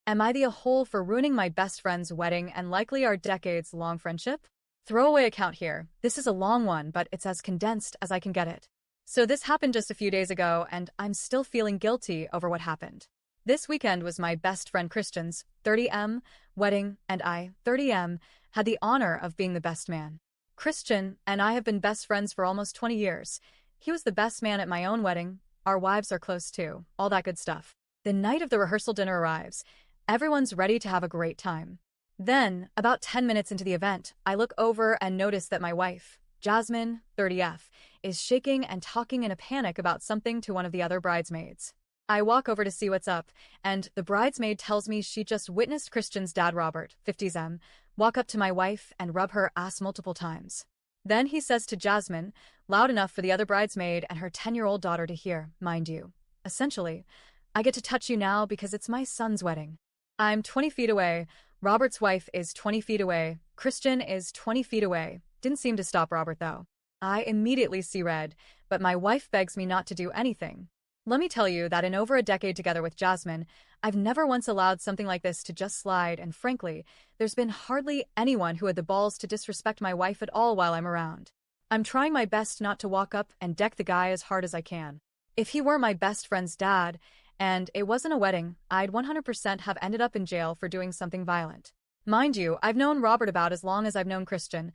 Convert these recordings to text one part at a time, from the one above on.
Am I the a-hole for ruining my best friend's wedding and likely our decades-long friendship? Throwaway account here. This is a long one, but it's as condensed as I can get it. So this happened just a few days ago, and I'm still feeling guilty over what happened. This weekend was my best friend Christian's 30M wedding, and I, 30M, had the honor of being the best man. Christian and I have been best friends for almost 20 years. He was the best man at my own wedding. Our wives are close too. All that good stuff. The night of the rehearsal dinner arrives. Everyone's ready to have a great time. Then, about 10 minutes into the event, I look over and notice that my wife, Jasmine, 30F, is shaking and talking in a panic about something to one of the other bridesmaids. I walk over to see what's up, and the bridesmaid tells me she just witnessed Christian's dad, Robert, 50M, walk up to my wife and rub her ass multiple times. Then he says to Jasmine, loud enough for the other bridesmaid and her 10-year-old daughter to hear, mind you. Essentially, I get to touch you now because it's my son's wedding. I'm 20 feet away. Robert's wife is 20 feet away. Christian is 20 feet away. Didn't seem to stop Robert, though. I immediately see red, but my wife begs me not to do anything. Let me tell you that in over a decade together with Jasmine, I've never once allowed something like this to just slide, and frankly, there's been hardly anyone who had the balls to disrespect my wife at all while I'm around. I'm trying my best not to walk up and deck the guy as hard as I can. If he were my best friend's dad, and it wasn't a wedding, I'd 100% have ended up in jail for doing something violent. Mind you, I've known Robert about as long as I've known Christian.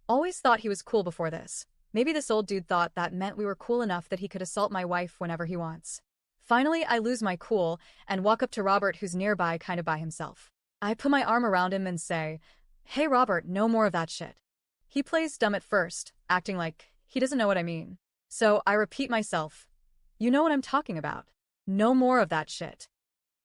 Always thought he was cool before this. Maybe this old dude thought that meant we were cool enough that he could assault my wife whenever he wants. Finally, I lose my cool and walk up to Robert, who's nearby kind of by himself. I put my arm around him and say, "Hey Robert, no more of that shit." He plays dumb at first, acting like he doesn't know what I mean. So I repeat myself, "You know what I'm talking about. No more of that shit."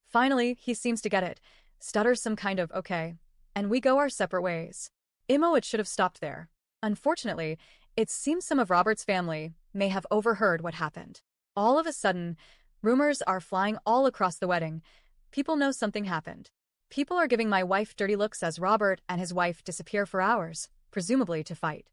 Finally, he seems to get it, stutters some kind of okay, and we go our separate ways. It should have stopped there. Unfortunately, it seems some of Robert's family may have overheard what happened. All of a sudden, rumors are flying all across the wedding. People know something happened. People are giving my wife dirty looks as Robert and his wife disappear for hours, presumably to fight.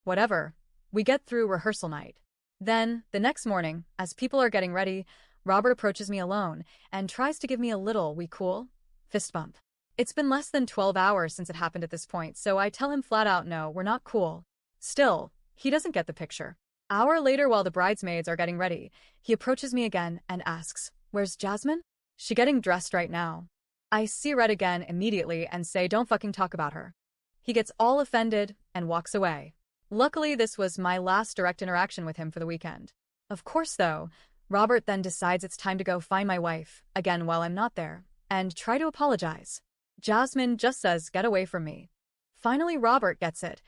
Whatever. We get through rehearsal night. Then, the next morning, as people are getting ready, Robert approaches me alone and tries to give me a little "we cool?" fist bump. It's been less than 12 hours since it happened at this point, so I tell him flat out no, we're not cool. Still, he doesn't get the picture. Hour later, while the bridesmaids are getting ready, he approaches me again and asks, "Where's Jasmine? She getting dressed right now." I see red again immediately and say, "Don't fucking talk about her." He gets all offended and walks away. Luckily, this was my last direct interaction with him for the weekend. Of course, though, Robert then decides it's time to go find my wife, again while I'm not there, and try to apologize. Jasmine just says, "Get away from me." Finally, Robert gets it.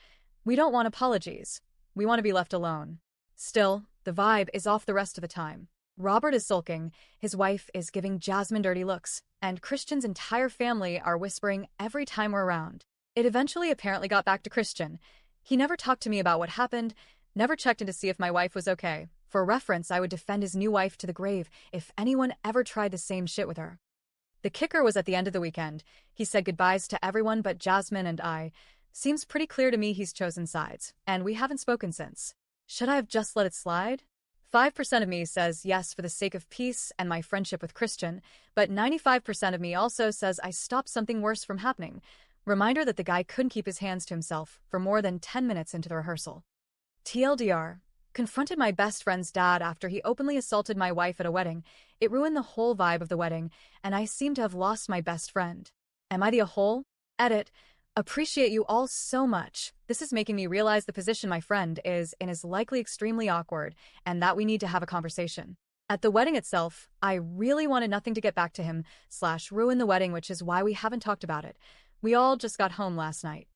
We don't want apologies. We want to be left alone. Still, the vibe is off the rest of the time. Robert is sulking, his wife is giving Jasmine dirty looks, and Christian's entire family are whispering every time we're around. It eventually apparently got back to Christian. He never talked to me about what happened, never checked in to see if my wife was okay. For reference, I would defend his new wife to the grave if anyone ever tried the same shit with her. The kicker was at the end of the weekend. He said goodbyes to everyone but Jasmine and I. Seems pretty clear to me he's chosen sides, and we haven't spoken since. Should I have just let it slide? 5% of me says yes for the sake of peace and my friendship with Christian, but 95% of me also says I stopped something worse from happening. Reminder that the guy couldn't keep his hands to himself for more than 10 minutes into the rehearsal. TLDR. Confronted my best friend's dad after he openly assaulted my wife at a wedding. It ruined the whole vibe of the wedding, and I seem to have lost my best friend. Am I the a-hole? Edit. Appreciate you all so much. This is making me realize the position my friend is in is likely extremely awkward, and that we need to have a conversation. At the wedding itself, I really wanted nothing to get back to him / ruin the wedding, which is why we haven't talked about it. We all just got home last night.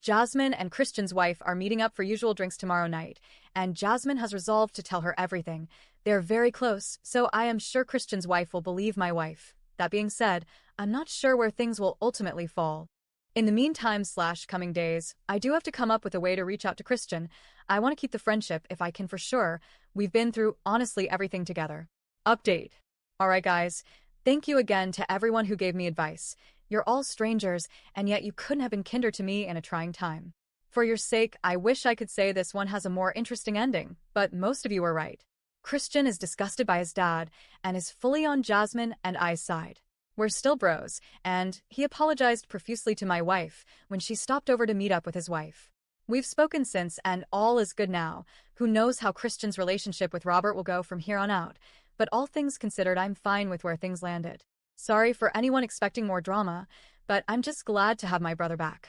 Jasmine and Christian's wife are meeting up for usual drinks tomorrow night, and Jasmine has resolved to tell her everything. They're very close, so I am sure Christian's wife will believe my wife. That being said, I'm not sure where things will ultimately fall. In the meantime / coming days, I do have to come up with a way to reach out to Christian. I want to keep the friendship if I can for sure. We've been through honestly everything together. Update. Alright guys, thank you again to everyone who gave me advice. You're all strangers, and yet you couldn't have been kinder to me in a trying time. For your sake, I wish I could say this one has a more interesting ending, but most of you were right. Christian is disgusted by his dad, and is fully on Jasmine and I's side. We're still bros, and he apologized profusely to my wife when she stopped over to meet up with his wife. We've spoken since, and all is good now. Who knows how Christian's relationship with Robert will go from here on out, but all things considered, I'm fine with where things landed. Sorry for anyone expecting more drama, but I'm just glad to have my brother back.